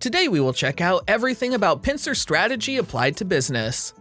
Today we will check out everything about Pincer strategy applied to business.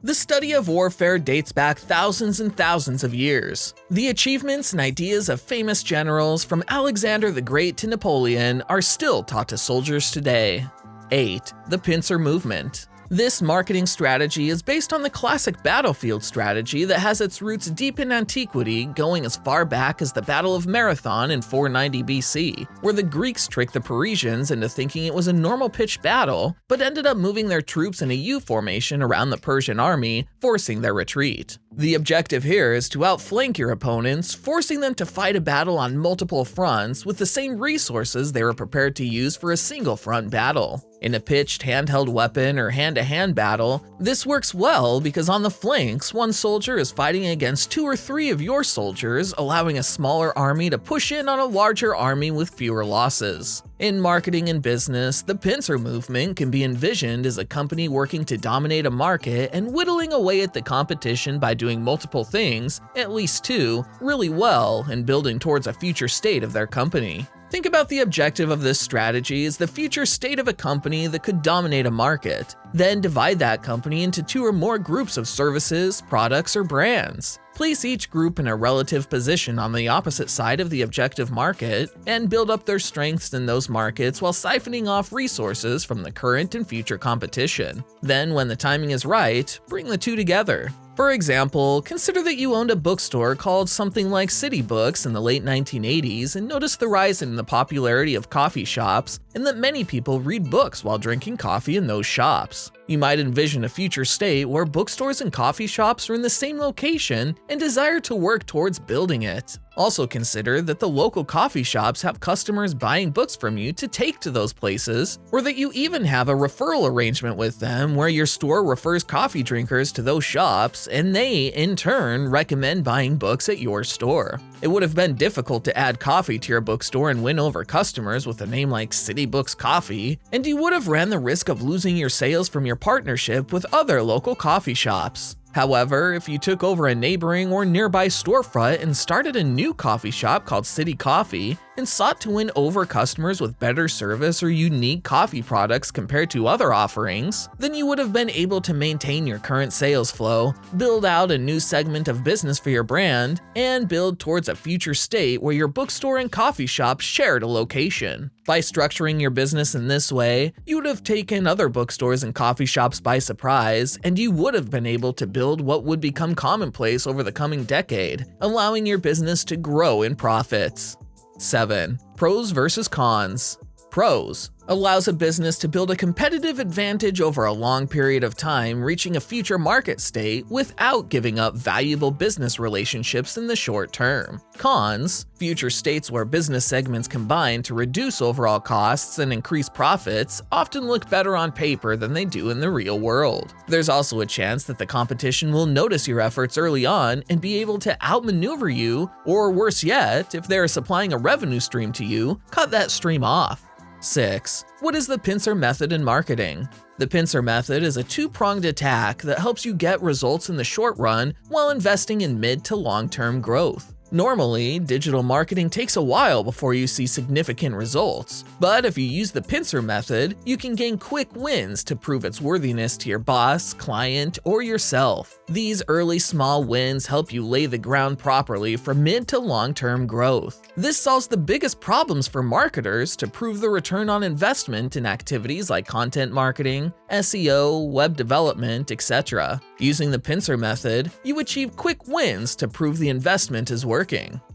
The study of warfare dates back thousands and thousands of years. The achievements and ideas of famous generals from Alexander the Great to Napoleon are still taught to soldiers today. 8. The Pincer movement. This marketing strategy is based on the classic battlefield strategy that has its roots deep in antiquity, going as far back as the Battle of Marathon in 490 BC, where the Greeks tricked the Parisians into thinking it was a normal pitched battle, but ended up moving their troops in a U formation around the Persian army, forcing their retreat. The objective here is to outflank your opponents, forcing them to fight a battle on multiple fronts with the same resources they were prepared to use for a single front battle. In a pitched handheld weapon or hand-to-hand battle, this works well because on the flanks, one soldier is fighting against 2 or 3 of your soldiers, allowing a smaller army to push in on a larger army with fewer losses. In marketing and business, the Pincer movement can be envisioned as a company working to dominate a market and whittling away at the competition by doing multiple things, at least 2, really well and building towards a future state of their company. Think about the objective of this strategy as the future state of a company that could dominate a market. Then divide that company into 2 or more groups of services, products, or brands. Place each group in a relative position on the opposite side of the objective market, and build up their strengths in those markets while siphoning off resources from the current and future competition. Then, when the timing is right, bring the 2 together. For example, consider that you owned a bookstore called something like City Books in the late 1980s and noticed the rise in the popularity of coffee shops and that many people read books while drinking coffee in those shops. You might envision a future state where bookstores and coffee shops are in the same location and desire to work towards building it. Also consider that the local coffee shops have customers buying books from you to take to those places, or that you even have a referral arrangement with them where your store refers coffee drinkers to those shops and they, in turn, recommend buying books at your store. It would have been difficult to add coffee to your bookstore and win over customers with a name like City Books Coffee, and you would have ran the risk of losing your sales from your partnership with other local coffee shops. However, if you took over a neighboring or nearby storefront and started a new coffee shop called City Coffee and sought to win over customers with better service or unique coffee products compared to other offerings, then you would have been able to maintain your current sales flow, build out a new segment of business for your brand, and build towards a future state where your bookstore and coffee shop shared a location. By structuring your business in this way, you would have taken other bookstores and coffee shops by surprise, and you would have been able to build what would become commonplace over the coming decade, allowing your business to grow in profits. 7. Pros versus cons. Pros. Allows a business to build a competitive advantage over a long period of time, reaching a future market state without giving up valuable business relationships in the short term. Cons. Future states where business segments combine to reduce overall costs and increase profits often look better on paper than they do in the real world. There's also a chance that the competition will notice your efforts early on and be able to outmaneuver you, or worse yet, if they are supplying a revenue stream to you, cut that stream off. 6. What is the Pincer method in marketing? The Pincer method is a 2-pronged attack that helps you get results in the short run while investing in mid to long-term growth. Normally, digital marketing takes a while before you see significant results, but if you use the Pincer method, you can gain quick wins to prove its worthiness to your boss, client, or yourself. These early small wins help you lay the ground properly for mid to long-term growth. This solves the biggest problems for marketers to prove the return on investment in activities like content marketing, SEO, web development, etc. Using the Pincer method, you achieve quick wins to prove the investment is working.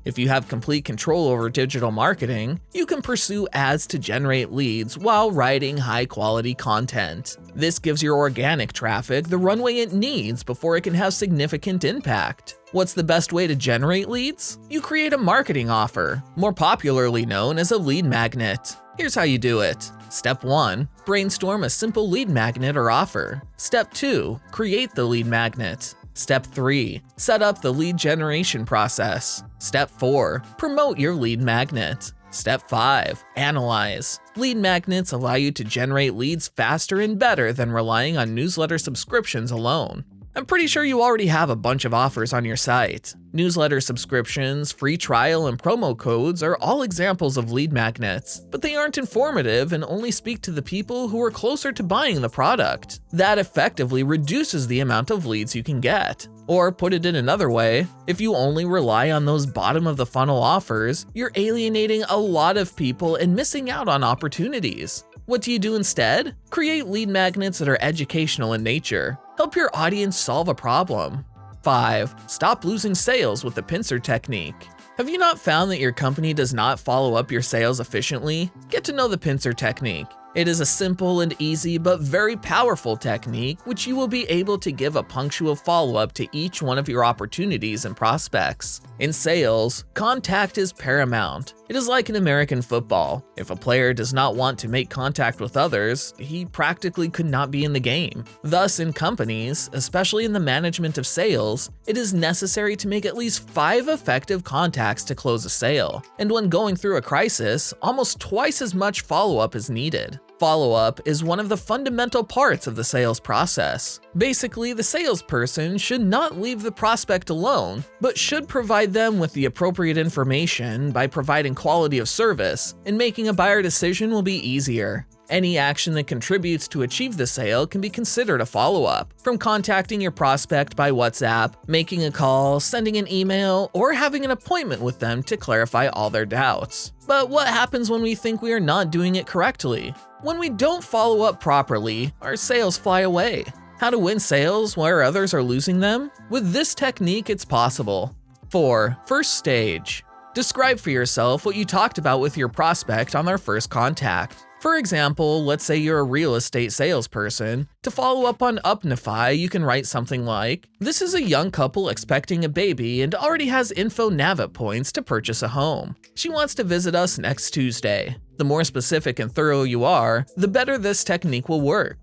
If you have complete control over digital marketing, you can pursue ads to generate leads while writing high-quality content. This gives your organic traffic the runway it needs before it can have significant impact. What's the best way to generate leads? You create a marketing offer, more popularly known as a lead magnet. Here's how you do it. Step 1. Brainstorm a simple lead magnet or offer. Step 2. Create the lead magnet. Step 3. Set up the lead generation process. Step 4. Promote your lead magnet. Step 5. Analyze. Lead magnets allow you to generate leads faster and better than relying on newsletter subscriptions alone. I'm pretty sure you already have a bunch of offers on your site. Newsletter subscriptions, free trial, and promo codes are all examples of lead magnets, but they aren't informative and only speak to the people who are closer to buying the product. That effectively reduces the amount of leads you can get. Or put it in another way, if you only rely on those bottom of the funnel offers, you're alienating a lot of people and missing out on opportunities. What do you do instead? Create lead magnets that are educational in nature. Help your audience solve a problem. 5. Stop losing sales with the pincer technique. Have you not found that your company does not follow up your sales efficiently? Get to know the pincer technique. It is a simple and easy but very powerful technique which you will be able to give a punctual follow-up to each one of your opportunities and prospects. In sales, contact is paramount. It is like in American football. If a player does not want to make contact with others, he practically could not be in the game. Thus, in companies, especially in the management of sales, it is necessary to make at least 5 effective contacts to close a sale. And when going through a crisis, almost twice as much follow-up is needed. Follow-up is one of the fundamental parts of the sales process. Basically, the salesperson should not leave the prospect alone, but should provide them with the appropriate information by providing quality of service, and making a buyer decision will be easier. Any action that contributes to achieve the sale can be considered a follow-up, from contacting your prospect by WhatsApp, making a call, sending an email, or having an appointment with them to clarify all their doubts. But what happens when we think we are not doing it correctly? When we don't follow up properly, our sales fly away. How to win sales where others are losing them? With this technique, it's possible. 4. First stage. Describe for yourself what you talked about with your prospect on their first contact. For example, let's say you're a real estate salesperson. To follow up on Upnify, you can write something like, "This is a young couple expecting a baby and already has info Navit points to purchase a home. She wants to visit us next Tuesday." The more specific and thorough you are, the better this technique will work.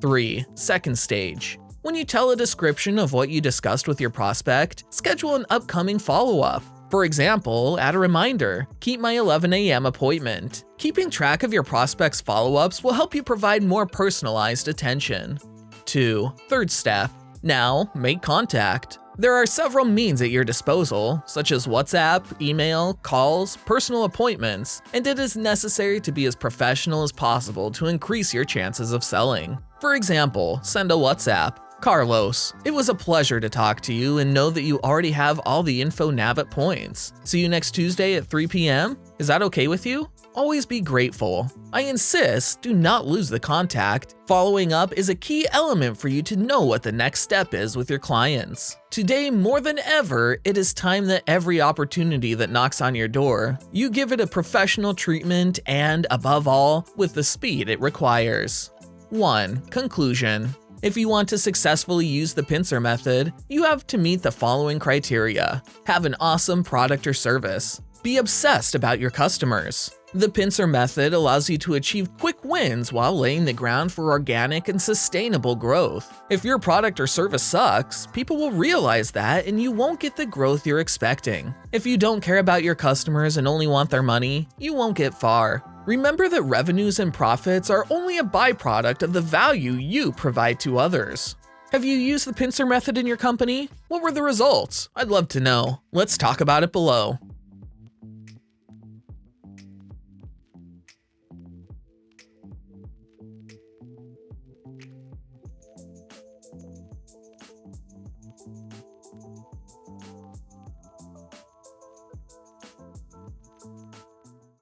3. Second stage. When you tell a description of what you discussed with your prospect, schedule an upcoming follow-up. For example, add a reminder, "Keep my 11 a.m. appointment." Keeping track of your prospect's follow-ups will help you provide more personalized attention. 2. Third step. Now, make contact. There are several means at your disposal, such as WhatsApp, email, calls, personal appointments, and it is necessary to be as professional as possible to increase your chances of selling. For example, send a WhatsApp. "Carlos, it was a pleasure to talk to you and know that you already have all the info Navit points. See you next Tuesday at 3 p.m. Is that okay with you?" Always be grateful. I insist, do not lose the contact. Following up is a key element for you to know what the next step is with your clients. Today, more than ever, it is time that every opportunity that knocks on your door, you give it a professional treatment and, above all, with the speed it requires. 1. Conclusion. If you want to successfully use the pincer method, you have to meet the following criteria. Have an awesome product or service. Be obsessed about your customers. The pincer method allows you to achieve quick wins while laying the ground for organic and sustainable growth. If your product or service sucks, people will realize that and you won't get the growth you're expecting. If you don't care about your customers and only want their money, you won't get far. Remember that revenues and profits are only a byproduct of the value you provide to others. Have you used the pincer method in your company? What were the results? I'd love to know. Let's talk about it below.